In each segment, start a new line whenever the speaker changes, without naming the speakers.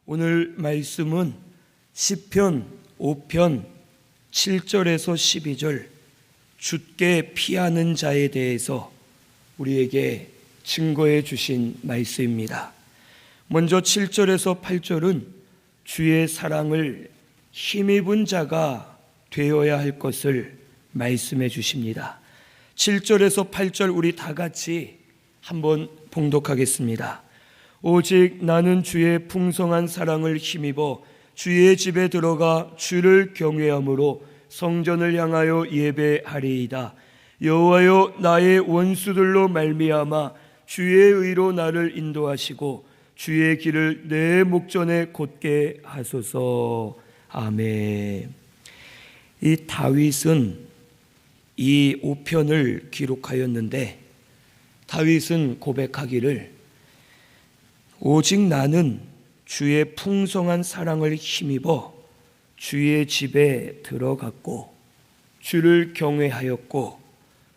오늘 말씀은 시편 5편 7절에서 12절 주께 피하는 자에 대해서 우리에게 증거해 주신 말씀입니다. 먼저 7절에서 8절은 주의 사랑을 힘입은 자가 되어야 할 것을 말씀해 주십니다. 7절에서 8절 우리 다 같이 한번 봉독하겠습니다. 오직 나는 주의 풍성한 사랑을 힘입어 주의 집에 들어가 주를 경외함으로 성전을 향하여 예배하리이다. 여호와여, 나의 원수들로 말미암아 주의 의로 나를 인도하시고 주의 길을 내 목전에 곧게 하소서. 아멘. 이 다윗은 이 5편을 기록하였는데 다윗은 고백하기를 오직 나는 주의 풍성한 사랑을 힘입어 주의 집에 들어갔고 주를 경외하였고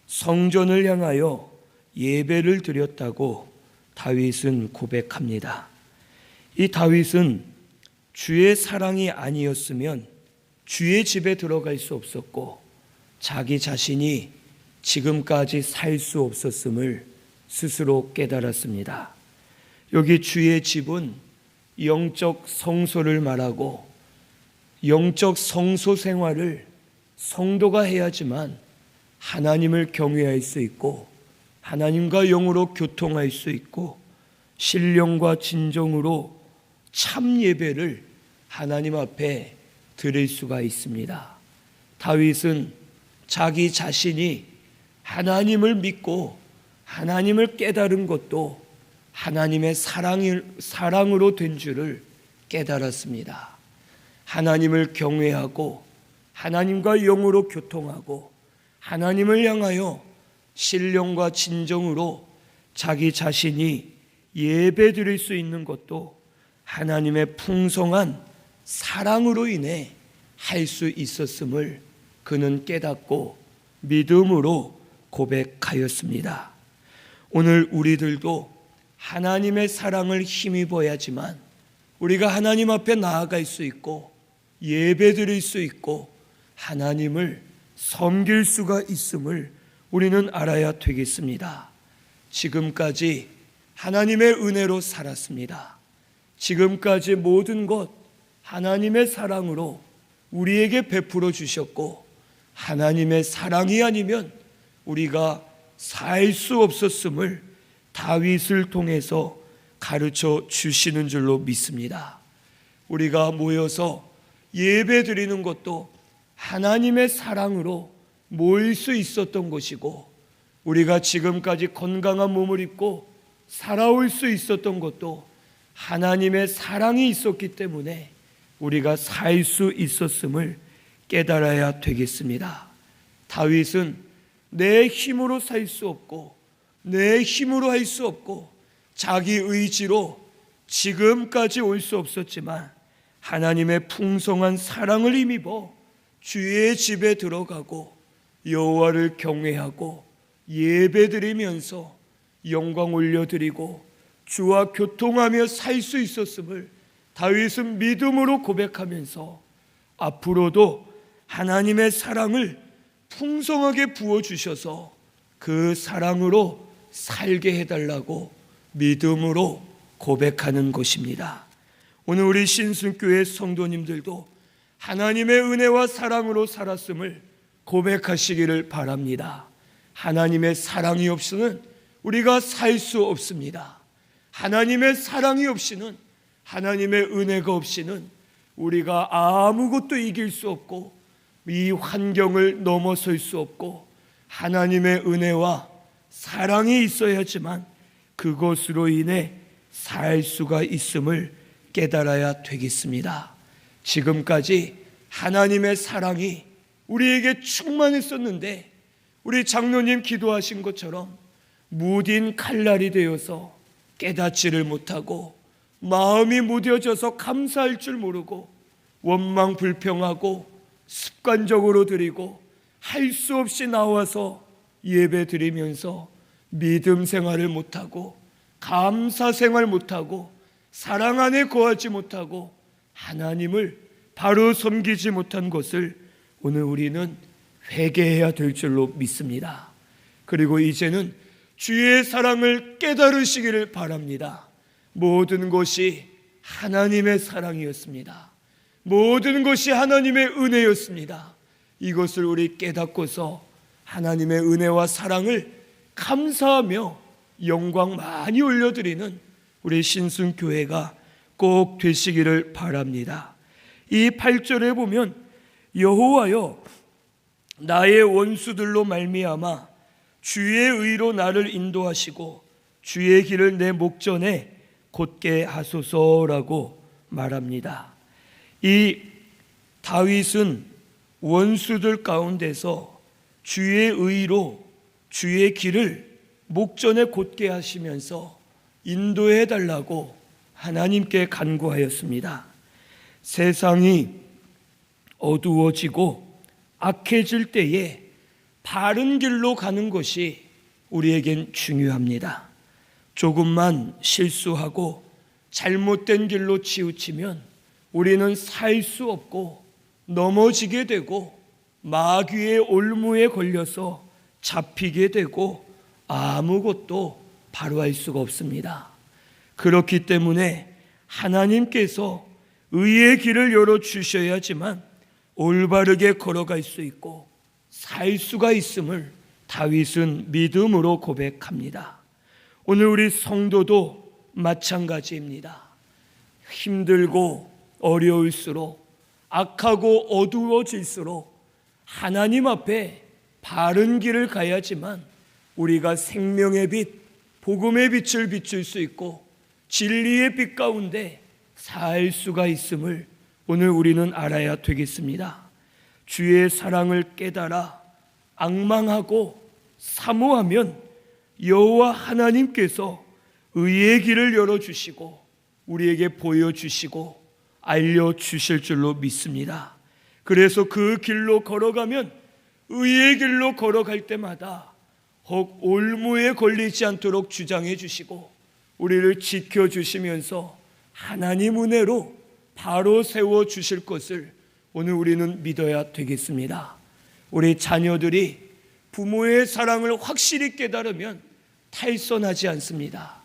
성전을 향하여 예배를 드렸다고 다윗은 고백합니다. 이 다윗은 주의 사랑이 아니었으면 주의 집에 들어갈 수 없었고 자기 자신이 지금까지 살 수 없었음을 스스로 깨달았습니다. 여기 주의 집은 영적 성소를 말하고 영적 성소 생활을 성도가 해야지만 하나님을 경외할 수 있고 하나님과 영으로 교통할 수 있고 신령과 진정으로 참 예배를 하나님 앞에 드릴 수가 있습니다. 다윗은 자기 자신이 하나님을 믿고 하나님을 깨달은 것도 하나님의 사랑으로 된 줄을 깨달았습니다. 하나님을 경외하고 하나님과 영으로 교통하고 하나님을 향하여 신령과 진정으로 자기 자신이 예배 드릴 수 있는 것도 하나님의 풍성한 사랑으로 인해 할 수 있었음을 그는 깨닫고 믿음으로 고백하였습니다. 오늘 우리들도 하나님의 사랑을 힘입어야지만 우리가 하나님 앞에 나아갈 수 있고 예배 드릴 수 있고 하나님을 섬길 수가 있음을 우리는 알아야 되겠습니다. 지금까지 하나님의 은혜로 살았습니다. 지금까지 모든 것 하나님의 사랑으로 우리에게 베풀어 주셨고 하나님의 사랑이 아니면 우리가 살 수 없었음을 다윗을 통해서 가르쳐 주시는 줄로 믿습니다. 우리가 모여서 예배 드리는 것도 하나님의 사랑으로 모일 수 있었던 것이고 우리가 지금까지 건강한 몸을 입고 살아올 수 있었던 것도 하나님의 사랑이 있었기 때문에 우리가 살 수 있었음을 깨달아야 되겠습니다. 다윗은 내 힘으로 살 수 없고 내 힘으로 할 수 없고 자기 의지로 지금까지 올 수 없었지만 하나님의 풍성한 사랑을 힘입어 주의 집에 들어가고 여호와를 경외하고 예배드리면서 영광 올려드리고 주와 교통하며 살 수 있었음을 다윗은 믿음으로 고백하면서 앞으로도 하나님의 사랑을 풍성하게 부어주셔서 그 사랑으로 살게 해달라고 믿음으로 고백하는 것입니다. 오늘 우리 신순교회 성도님들도 하나님의 은혜와 사랑으로 살았음을 고백하시기를 바랍니다. 하나님의 사랑이 없이는 우리가 살 수 없습니다. 하나님의 사랑이 없이는 하나님의 은혜가 없이는 우리가 아무것도 이길 수 없고 이 환경을 넘어설 수 없고 하나님의 은혜와 사랑이 있어야지만 그것으로 인해 살 수가 있음을 깨달아야 되겠습니다. 지금까지 하나님의 사랑이 우리에게 충만했었는데 우리 장로님 기도하신 것처럼 무딘 칼날이 되어서 깨닫지를 못하고 마음이 무뎌져서 감사할 줄 모르고 원망 불평하고 습관적으로 드리고 할 수 없이 나와서 예배 드리면서 믿음 생활을 못하고 감사 생활 못하고 사랑 안에 거하지 못하고 하나님을 바로 섬기지 못한 것을 오늘 우리는 회개해야 될 줄로 믿습니다. 그리고 이제는 주의 사랑을 깨달으시기를 바랍니다. 모든 것이 하나님의 사랑이었습니다. 모든 것이 하나님의 은혜였습니다. 이것을 우리 깨닫고서 하나님의 은혜와 사랑을 감사하며 영광 많이 올려드리는 우리 신순교회가 꼭 되시기를 바랍니다. 이 8절에 보면 여호와여 나의 원수들로 말미암아 주의 의로 나를 인도하시고 주의 길을 내 목전에 곧게 하소서라고 말합니다. 이 다윗은 원수들 가운데서 주의 의로 주의 길을 목전에 곧게 하시면서 인도해 달라고 하나님께 간구하였습니다. 세상이 어두워지고 악해질 때에 바른 길로 가는 것이 우리에겐 중요합니다. 조금만 실수하고 잘못된 길로 치우치면 우리는 살 수 없고 넘어지게 되고 마귀의 올무에 걸려서 잡히게 되고 아무것도 바로할 수가 없습니다. 그렇기 때문에 하나님께서 의의 길을 열어주셔야지만 올바르게 걸어갈 수 있고 살 수가 있음을 다윗은 믿음으로 고백합니다. 오늘 우리 성도도 마찬가지입니다. 힘들고 어려울수록 악하고 어두워질수록 하나님 앞에 바른 길을 가야지만 우리가 생명의 빛, 복음의 빛을 비출 수 있고 진리의 빛 가운데 살 수가 있음을 오늘 우리는 알아야 되겠습니다. 주의 사랑을 깨달아 앙망하고 사모하면 여호와 하나님께서 의의 길을 열어주시고 우리에게 보여주시고 알려주실 줄로 믿습니다. 그래서 그 길로 걸어가면 의의 길로 걸어갈 때마다 혹 올무에 걸리지 않도록 주장해 주시고 우리를 지켜주시면서 하나님 은혜로 바로 세워주실 것을 오늘 우리는 믿어야 되겠습니다. 우리 자녀들이 부모의 사랑을 확실히 깨달으면 탈선하지 않습니다.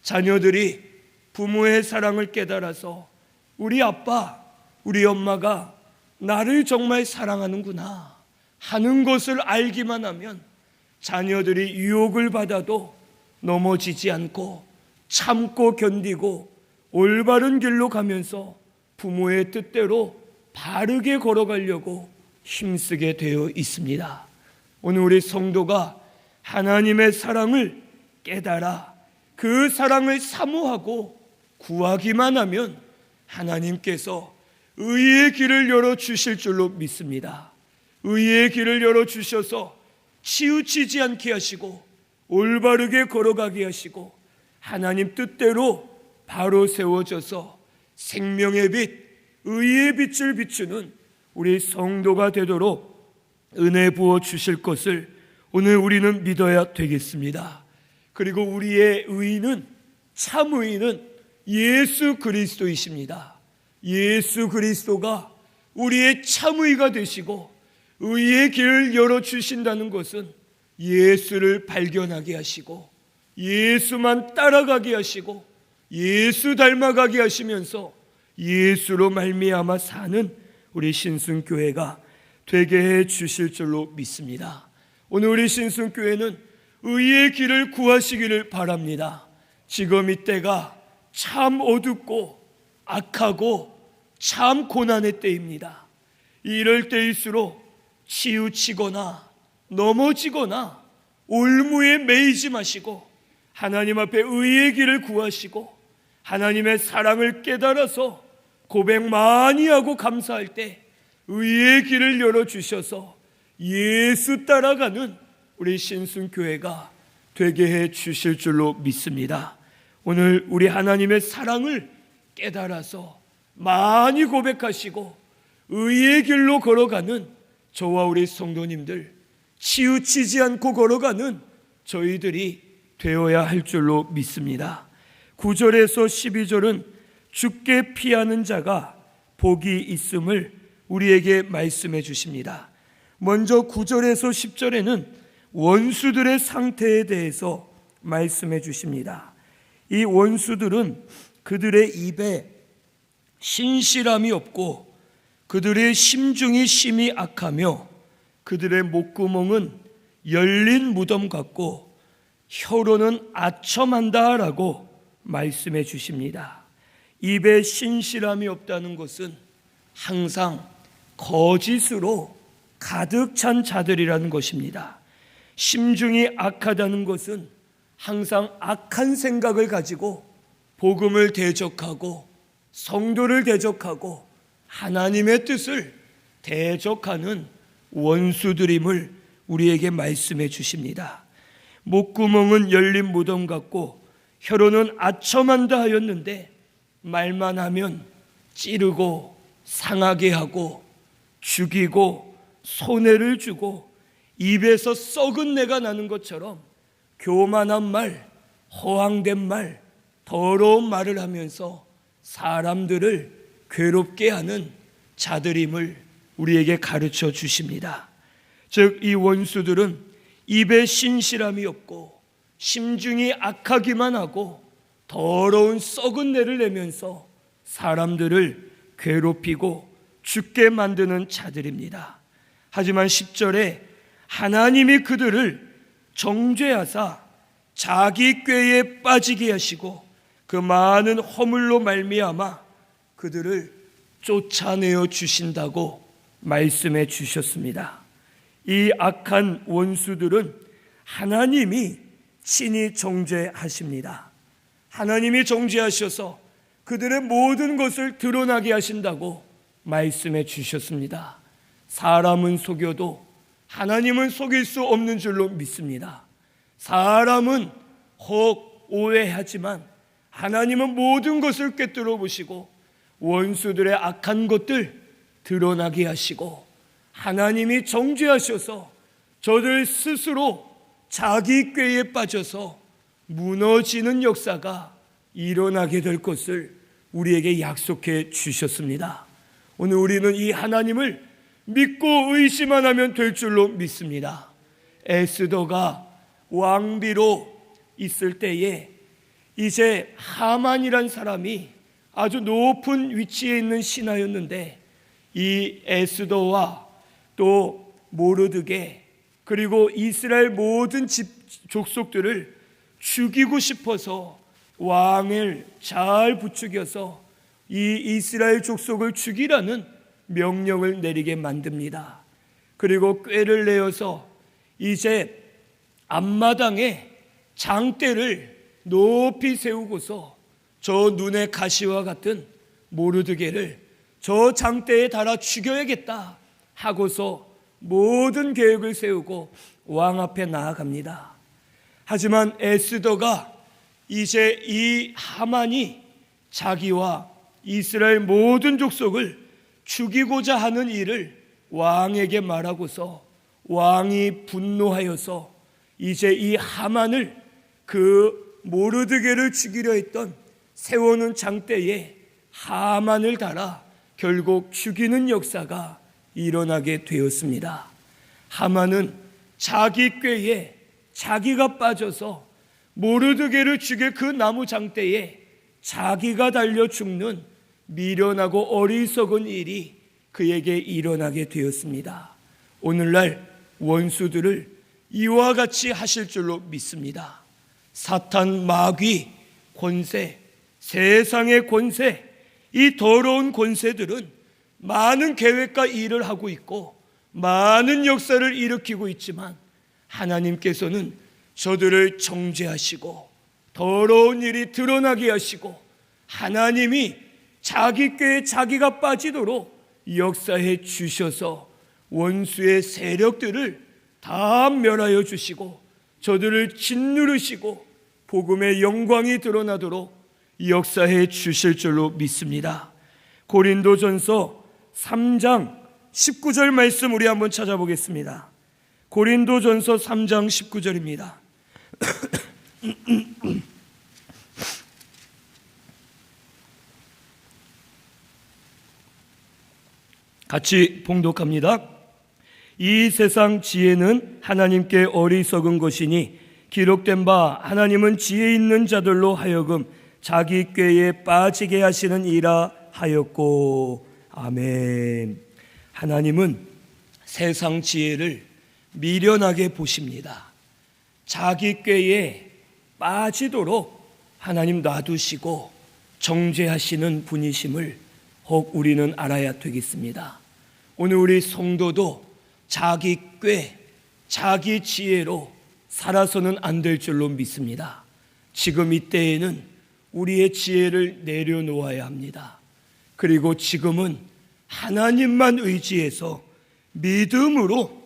자녀들이 부모의 사랑을 깨달아서 우리 아빠, 우리 엄마가 나를 정말 사랑하는구나 하는 것을 알기만 하면 자녀들이 유혹을 받아도 넘어지지 않고 참고 견디고 올바른 길로 가면서 부모의 뜻대로 바르게 걸어가려고 힘쓰게 되어 있습니다. 오늘 우리 성도가 하나님의 사랑을 깨달아 그 사랑을 사모하고 구하기만 하면 하나님께서 의의 길을 열어주실 줄로 믿습니다. 의의 길을 열어주셔서 치우치지 않게 하시고 올바르게 걸어가게 하시고 하나님 뜻대로 바로 세워져서 생명의 빛, 의의 빛을 비추는 우리 성도가 되도록 은혜 부어 주실 것을 오늘 우리는 믿어야 되겠습니다. 그리고 우리의 의는 참 의는 예수 그리스도이십니다. 예수 그리스도가 우리의 참 의가 되시고 의의 길을 열어주신다는 것은 예수를 발견하게 하시고 예수만 따라가게 하시고 예수 닮아가게 하시면서 예수로 말미암아 사는 우리 신순교회가 되게 해 주실 줄로 믿습니다. 오늘 우리 신순교회는 의의 길을 구하시기를 바랍니다. 지금 이때가 참 어둡고 악하고 참 고난의 때입니다. 이럴 때일수록 치우치거나 넘어지거나 올무에 매이지 마시고 하나님 앞에 의의 길을 구하시고 하나님의 사랑을 깨달아서 고백 많이 하고 감사할 때 의의 길을 열어주셔서 예수 따라가는 우리 신순교회가 되게 해 주실 줄로 믿습니다. 오늘 우리 하나님의 사랑을 깨달아서 많이 고백하시고 의의 길로 걸어가는 저와 우리 성도님들, 치우치지 않고 걸어가는 저희들이 되어야 할 줄로 믿습니다. 9절에서 12절은 죽게 피하는 자가 복이 있음을 우리에게 말씀해 주십니다. 먼저 9절에서 10절에는 원수들의 상태에 대해서 말씀해 주십니다. 이 원수들은 그들의 입에 신실함이 없고 그들의 심중이 심히 악하며 그들의 목구멍은 열린 무덤 같고 혀로는 아첨한다라고 말씀해 주십니다. 입에 신실함이 없다는 것은 항상 거짓으로 가득 찬 자들이라는 것입니다. 심중이 악하다는 것은 항상 악한 생각을 가지고 복음을 대적하고 성도를 대적하고 하나님의 뜻을 대적하는 원수들임을 우리에게 말씀해 주십니다. 목구멍은 열린 무덤 같고 혀로는 아첨한다 하였는데 말만 하면 찌르고 상하게 하고 죽이고 손해를 주고 입에서 썩은 내가 나는 것처럼 교만한 말, 허황된 말, 더러운 말을 하면서 사람들을 괴롭게 하는 자들임을 우리에게 가르쳐 주십니다. 즉 이 원수들은 입에 신실함이 없고 심중이 악하기만 하고 더러운 썩은 내를 내면서 사람들을 괴롭히고 죽게 만드는 자들입니다. 하지만 10절에 하나님이 그들을 정죄하사 자기 꾀에 빠지게 하시고 그 많은 허물로 말미암아 그들을 쫓아내어 주신다고 말씀해 주셨습니다. 이 악한 원수들은 하나님이 친히 정죄하십니다. 하나님이 정죄하셔서 그들의 모든 것을 드러나게 하신다고 말씀해 주셨습니다. 사람은 속여도 하나님은 속일 수 없는 줄로 믿습니다. 사람은 혹 오해하지만 하나님은 모든 것을 꿰뚫어 보시고 원수들의 악한 것들 드러나게 하시고 하나님이 정죄하셔서 저들 스스로 자기 꾀에 빠져서 무너지는 역사가 일어나게 될 것을 우리에게 약속해 주셨습니다. 오늘 우리는 이 하나님을 믿고 의심만 하면 될 줄로 믿습니다. 에스더가 왕비로 있을 때에 이제 하만이란 사람이 아주 높은 위치에 있는 신하였는데 이 에스더와 또 모르드게 그리고 이스라엘 모든 족속들을 죽이고 싶어서 왕을 잘 부추겨서 이 이스라엘 족속을 죽이라는 명령을 내리게 만듭니다. 그리고 꾀를 내어서 이제 앞마당에 장대를 높이 세우고서 저 눈의 가시와 같은 모르드게를 저 장대에 달아 죽여야겠다 하고서 모든 계획을 세우고 왕 앞에 나아갑니다. 하지만 에스더가 이제 이 하만이 자기와 이스라엘 모든 족속을 죽이고자 하는 일을 왕에게 말하고서 왕이 분노하여서 이제 이 하만을 그 모르드게를 죽이려 했던 세워놓은 장대에 하만을 달아 결국 죽이는 역사가 일어나게 되었습니다. 하만은 자기 꾀에 자기가 빠져서 모르드게를 죽일 그 나무 장대에 자기가 달려 죽는 미련하고 어리석은 일이 그에게 일어나게 되었습니다. 오늘날 원수들을 이와 같이 하실 줄로 믿습니다. 사탄, 마귀, 권세, 세상의 권세, 이 더러운 권세들은 많은 계획과 일을 하고 있고 많은 역사를 일으키고 있지만 하나님께서는 저들을 정죄하시고 더러운 일이 드러나게 하시고 하나님이 자기 꾀에 자기가 빠지도록 역사해 주셔서 원수의 세력들을 다 멸하여 주시고 저들을 짓누르시고 복음의 영광이 드러나도록 역사해 주실 줄로 믿습니다. 고린도전서 3장 19절 말씀 우리 한번 찾아보겠습니다. 고린도전서 3장 19절입니다. 같이 봉독합니다. 이 세상 지혜는 하나님께 어리석은 것이니 기록된 바 하나님은 지혜 있는 자들로 하여금 자기 꾀에 빠지게 하시는 이라 하였고. 아멘. 하나님은 세상 지혜를 미련하게 보십니다. 자기 꾀에 빠지도록 하나님 놔두시고 정죄하시는 분이심을 혹 우리는 알아야 되겠습니다. 오늘 우리 성도도 자기 꾀, 자기 지혜로 살아서는 안 될 줄로 믿습니다. 지금 이때에는 우리의 지혜를 내려놓아야 합니다. 그리고 지금은 하나님만 의지해서 믿음으로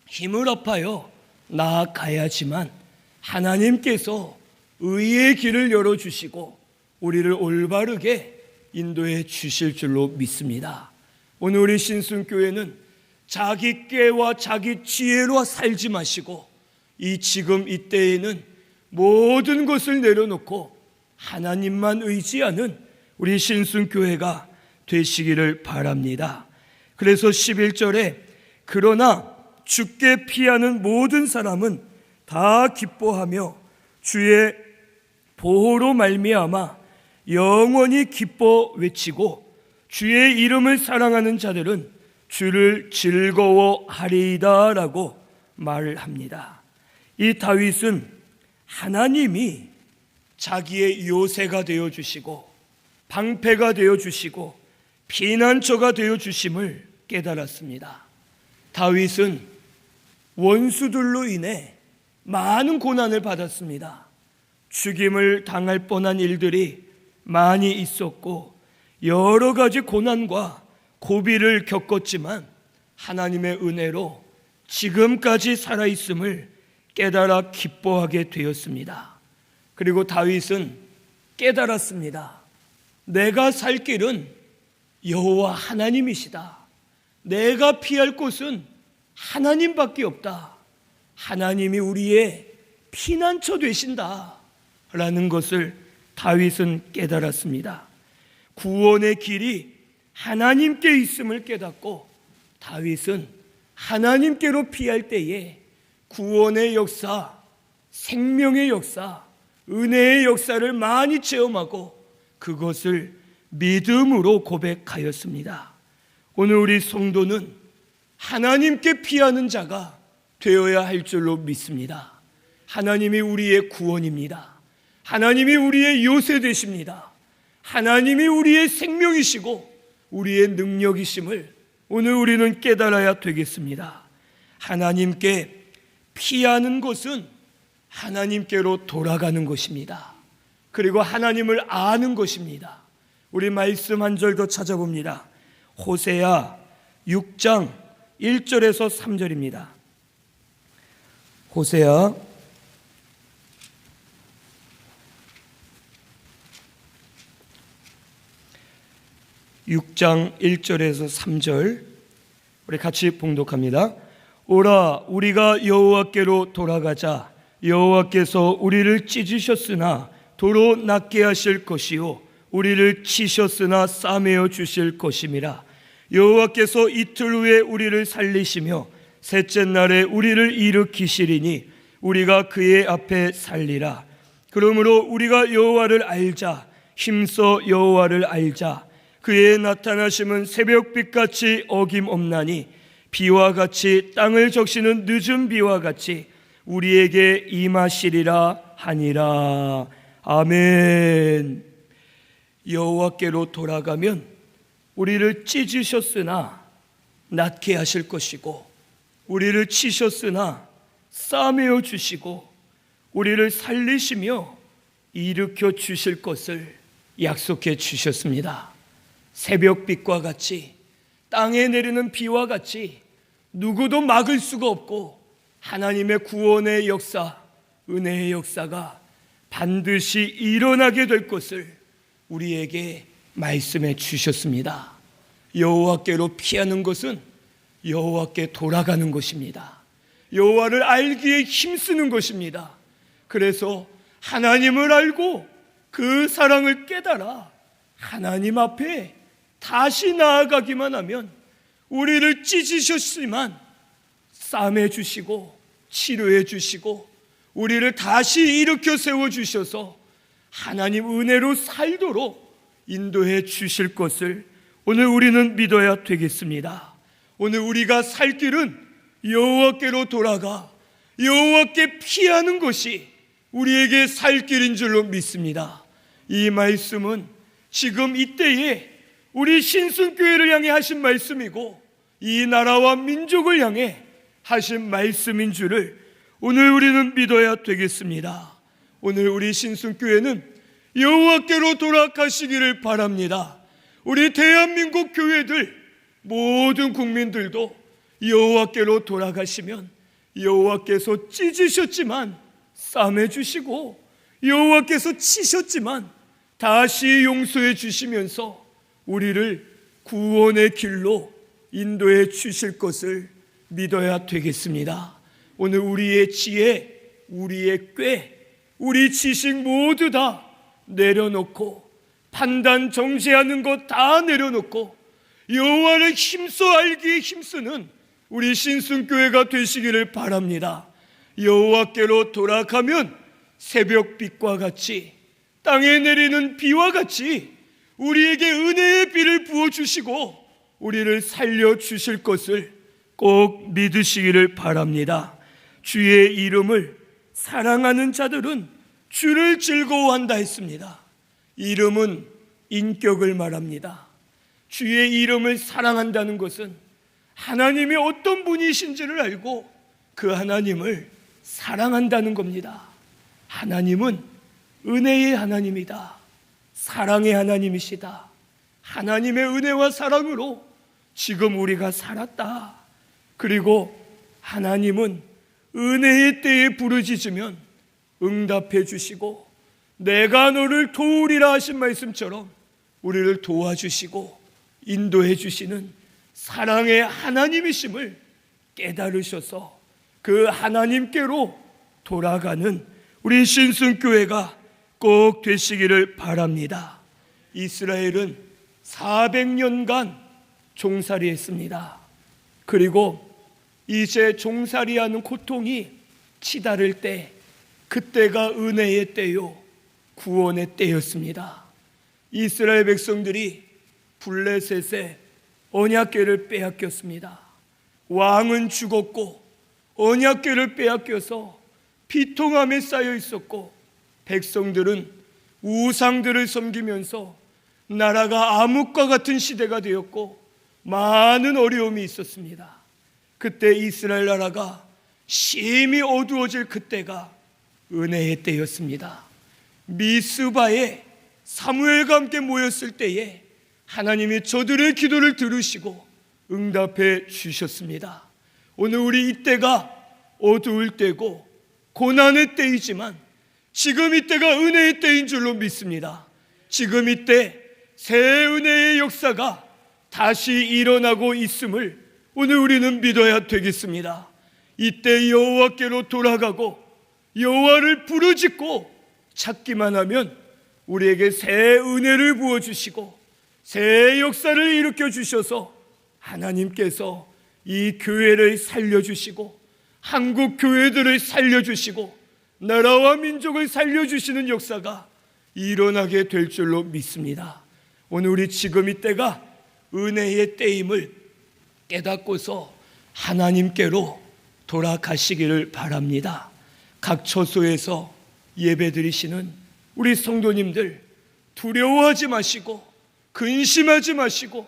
힘을 합하여 나아가야지만 하나님께서 의의 길을 열어주시고 우리를 올바르게 인도해 주실 줄로 믿습니다. 오늘 우리 신순교회는 자기 꾀와 자기 지혜로 살지 마시고 이 지금 이때에는 모든 것을 내려놓고 하나님만 의지하는 우리 신순교회가 되시기를 바랍니다. 그래서 11절에 그러나 주께 피하는 모든 사람은 다 기뻐하며 주의 보호로 말미암아 영원히 기뻐 외치고 주의 이름을 사랑하는 자들은 주를 즐거워하리이다 라고 말을 합니다. 이 다윗은 하나님이 자기의 요새가 되어주시고 방패가 되어주시고 피난처가 되어주심을 깨달았습니다. 다윗은 원수들로 인해 많은 고난을 받았습니다. 죽임을 당할 뻔한 일들이 많이 있었고 여러 가지 고난과 고비를 겪었지만 하나님의 은혜로 지금까지 살아있음을 깨달아 기뻐하게 되었습니다. 그리고 다윗은 깨달았습니다. 내가 살 길은 여호와 하나님이시다. 내가 피할 곳은 하나님밖에 없다. 하나님이 우리의 피난처 되신다 라는 것을 다윗은 깨달았습니다. 구원의 길이 하나님께 있음을 깨닫고 다윗은 하나님께로 피할 때에 구원의 역사, 생명의 역사, 은혜의 역사를 많이 체험하고 그것을 믿음으로 고백하였습니다. 오늘 우리 성도는 하나님께 피하는 자가 되어야 할 줄로 믿습니다. 하나님이 우리의 구원입니다. 하나님이 우리의 요새 되십니다. 하나님이 우리의 생명이시고 우리의 능력이심을 오늘 우리는 깨달아야 되겠습니다. 하나님께 피하는 것은 하나님께로 돌아가는 것입니다. 그리고 하나님을 아는 것입니다. 우리 말씀 한 절 더 찾아봅니다. 호세아 6장 1절에서 3절입니다. 호세아 6장 1절에서 3절 우리 같이 봉독합니다. 오라 우리가 여호와께로 돌아가자. 여호와께서 우리를 찢으셨으나 도로 낫게 하실 것이요 우리를 치셨으나 싸매어 주실 것임이라. 여호와께서 이틀 후에 우리를 살리시며 셋째 날에 우리를 일으키시리니 우리가 그의 앞에 살리라. 그러므로 우리가 여호와를 알자. 힘써 여호와를 알자. 그의 나타나심은 새벽빛같이 어김없나니 비와 같이 땅을 적시는 늦은 비와 같이 우리에게 임하시리라 하니라. 아멘. 여호와께로 돌아가면 우리를 찢으셨으나 낫게 하실 것이고 우리를 치셨으나 싸매어 주시고 우리를 살리시며 일으켜 주실 것을 약속해 주셨습니다. 새벽빛과 같이 땅에 내리는 비와 같이 누구도 막을 수가 없고 하나님의 구원의 역사, 은혜의 역사가 반드시 일어나게 될 것을 우리에게 말씀해 주셨습니다. 여호와께로 피하는 것은 여호와께 돌아가는 것입니다. 여호와를 알기에 힘쓰는 것입니다. 그래서 하나님을 알고 그 사랑을 깨달아 하나님 앞에 다시 나아가기만 하면 우리를 찢으셨지만 싸매 주시고 치료해 주시고 우리를 다시 일으켜 세워 주셔서 하나님 은혜로 살도록 인도해 주실 것을 오늘 우리는 믿어야 되겠습니다. 오늘 우리가 살 길은 여호와께로 돌아가 여호와께 피하는 것이 우리에게 살 길인 줄로 믿습니다. 이 말씀은 지금 이때에 우리 신순교회를 향해 하신 말씀이고 이 나라와 민족을 향해 하신 말씀인 줄을 오늘 우리는 믿어야 되겠습니다. 오늘 우리 신순교회는 여호와께로 돌아가시기를 바랍니다. 우리 대한민국 교회들 모든 국민들도 여호와께로 돌아가시면 여호와께서 찢으셨지만 싸매 주시고 여호와께서 치셨지만 다시 용서해 주시면서 우리를 구원의 길로 인도해 주실 것을 믿어야 되겠습니다. 오늘 우리의 지혜, 우리의 꾀, 우리 지식 모두 다 내려놓고 판단 정죄하는 것 다 내려놓고 여호와를 힘써 알기에 힘쓰는 우리 신순교회가 되시기를 바랍니다. 여호와께로 돌아가면 새벽빛과 같이 땅에 내리는 비와 같이 우리에게 은혜의 비를 부어주시고 우리를 살려주실 것을 꼭 믿으시기를 바랍니다. 주의 이름을 사랑하는 자들은 주를 즐거워한다 했습니다. 이름은 인격을 말합니다. 주의 이름을 사랑한다는 것은 하나님이 어떤 분이신지를 알고 그 하나님을 사랑한다는 겁니다. 하나님은 은혜의 하나님이다. 사랑의 하나님이시다. 하나님의 은혜와 사랑으로 지금 우리가 살았다. 그리고 하나님은 은혜의 때에 부르짖으면 응답해 주시고 내가 너를 도우리라 하신 말씀처럼 우리를 도와주시고 인도해 주시는 사랑의 하나님이심을 깨달으셔서 그 하나님께로 돌아가는 우리 신순교회가 꼭 되시기를 바랍니다. 이스라엘은 400년간 종살이했습니다. 그리고 이제 종살이하는 고통이 치달을 때 그때가 은혜의 때요 구원의 때였습니다. 이스라엘 백성들이 블레셋의 언약궤를 빼앗겼습니다. 왕은 죽었고 언약궤를 빼앗겨서 비통함에 쌓여 있었고 백성들은 우상들을 섬기면서 나라가 암흑과 같은 시대가 되었고 많은 어려움이 있었습니다. 그때 이스라엘 나라가 심히 어두워질 그때가 은혜의 때였습니다. 미스바에 사무엘과 함께 모였을 때에 하나님이 저들의 기도를 들으시고 응답해 주셨습니다. 오늘 우리 이때가 어두울 때고 고난의 때이지만 지금 이때가 은혜의 때인 줄로 믿습니다. 지금 이때 새 은혜의 역사가 다시 일어나고 있음을 오늘 우리는 믿어야 되겠습니다. 이때 여호와께로 돌아가고 여호와를 부르짖고 찾기만 하면 우리에게 새 은혜를 부어주시고 새 역사를 일으켜 주셔서 하나님께서 이 교회를 살려주시고 한국 교회들을 살려주시고 나라와 민족을 살려주시는 역사가 일어나게 될 줄로 믿습니다. 오늘 우리 지금 이때가 은혜의 때임을 깨닫고서 하나님께로 돌아가시기를 바랍니다. 각 처소에서 예배드리시는 우리 성도님들 두려워하지 마시고 근심하지 마시고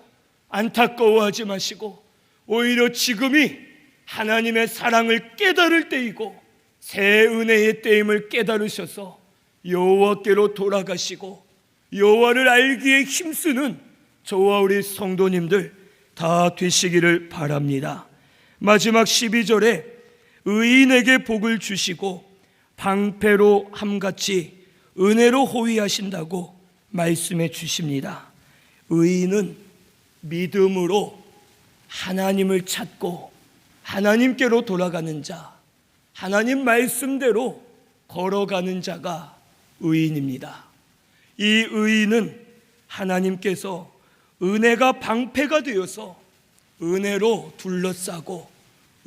안타까워하지 마시고 오히려 지금이 하나님의 사랑을 깨달을 때이고 새 은혜의 때임을 깨달으셔서 여호와께로 돌아가시고 여호와를 알기에 힘쓰는 저와 우리 성도님들 다 되시기를 바랍니다. 마지막 12절에 의인에게 복을 주시고 방패로 함같이 은혜로 호위하신다고 말씀해 주십니다. 의인은 믿음으로 하나님을 찾고 하나님께로 돌아가는 자, 하나님 말씀대로 걸어가는 자가 의인입니다. 이 의인은 하나님께서 은혜가 방패가 되어서 은혜로 둘러싸고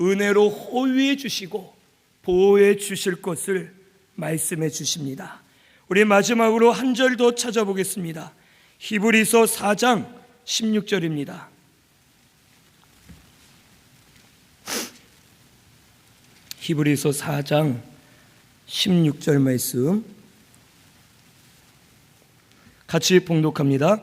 은혜로 호위해 주시고 보호해 주실 것을 말씀해 주십니다. 우리 마지막으로 한 절 더 찾아보겠습니다. 히브리서 4장 16절입니다. 히브리서 4장 16절 말씀 같이 봉독합니다.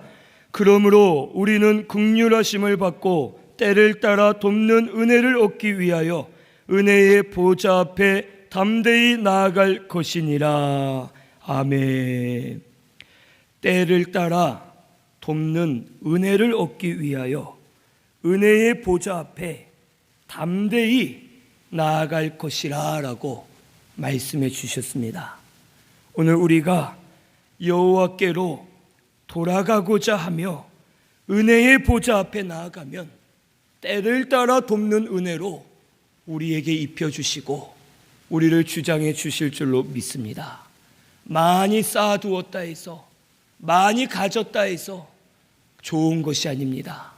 그러므로 우리는 긍휼하심을 받고 때를 따라 돕는 은혜를 얻기 위하여 은혜의 보좌 앞에 담대히 나아갈 것이니라. 아멘. 때를 따라 돕는 은혜를 얻기 위하여 은혜의 보좌 앞에 담대히 나아갈 것이라 라고 말씀해 주셨습니다. 오늘 우리가 여호와께로 돌아가고자 하며 은혜의 보좌 앞에 나아가면 때를 따라 돕는 은혜로 우리에게 입혀주시고 우리를 주장해 주실 줄로 믿습니다. 많이 쌓아두었다 해서 많이 가졌다 해서 좋은 것이 아닙니다.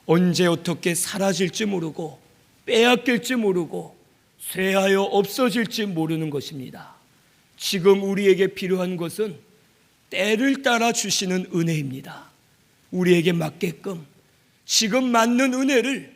언제 어떻게 사라질지 모르고 빼앗길지 모르고 쇠하여 없어질지 모르는 것입니다. 지금 우리에게 필요한 것은 때를 따라 주시는 은혜입니다. 우리에게 맞게끔 지금 맞는 은혜를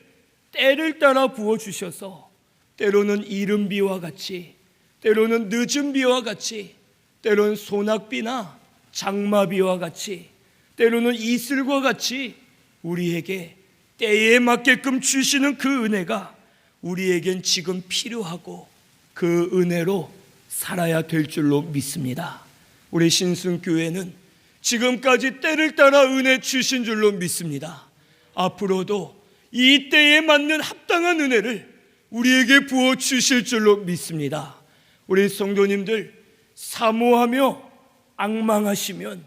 때를 따라 부어주셔서 때로는 이른 비와 같이, 때로는 늦은 비와 같이, 때로는 소낙비나 장마비와 같이, 때로는 이슬과 같이 우리에게 때에 맞게끔 주시는 그 은혜가 우리에겐 지금 필요하고 그 은혜로 살아야 될 줄로 믿습니다. 우리 신순교회는 지금까지 때를 따라 은혜 주신 줄로 믿습니다. 앞으로도 이 때에 맞는 합당한 은혜를 우리에게 부어 주실 줄로 믿습니다. 우리 성도님들 사모하며 앙망하시면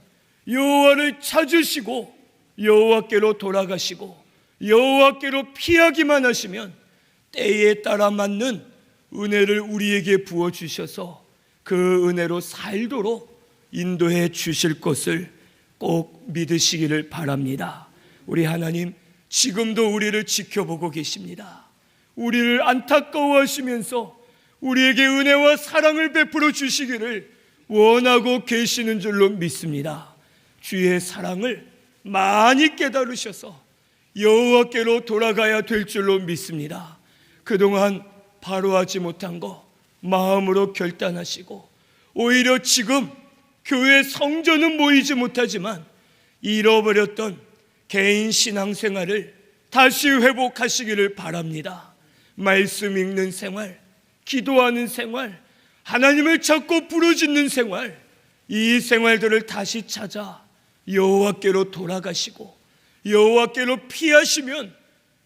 여호와를 찾으시고 여호와께로 돌아가시고 여호와께로 피하기만 하시면 때에 따라 맞는 은혜를 우리에게 부어 주셔서 그 은혜로 살도록 인도해 주실 것을 꼭 믿으시기를 바랍니다. 우리 하나님 지금도 우리를 지켜보고 계십니다. 우리를 안타까워하시면서 우리에게 은혜와 사랑을 베풀어 주시기를 원하고 계시는 줄로 믿습니다. 주의 사랑을 많이 깨달으셔서 여호와께로 돌아가야 될 줄로 믿습니다. 그동안 바로 하지 못한 거 마음으로 결단하시고 오히려 지금 교회 성전은 모이지 못하지만 잃어버렸던 개인 신앙생활을 다시 회복하시기를 바랍니다. 말씀 읽는 생활, 기도하는 생활, 하나님을 찾고 부르짖는 생활, 이 생활들을 다시 찾아 여호와께로 돌아가시고 여호와께로 피하시면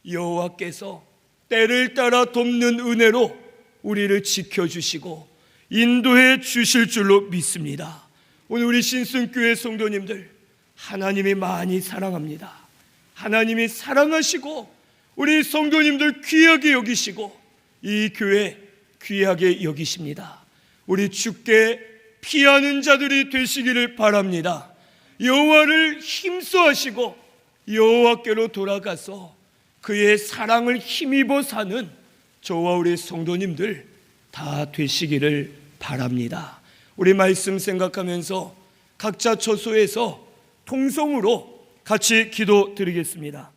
여호와께서 때를 따라 돕는 은혜로 우리를 지켜주시고 인도해 주실 줄로 믿습니다. 오늘 우리 신순교회 성도님들 하나님이 많이 사랑합니다. 하나님이 사랑하시고 우리 성도님들 귀하게 여기시고 이 교회 귀하게 여기십니다. 우리 주께 피하는 자들이 되시기를 바랍니다. 여호와를 힘써하시고 여호와께로 돌아가서 그의 사랑을 힘입어 사는 저와 우리 성도님들 다 되시기를 바랍니다. 우리 말씀 생각하면서 각자 처소에서 통성으로 같이 기도 드리겠습니다.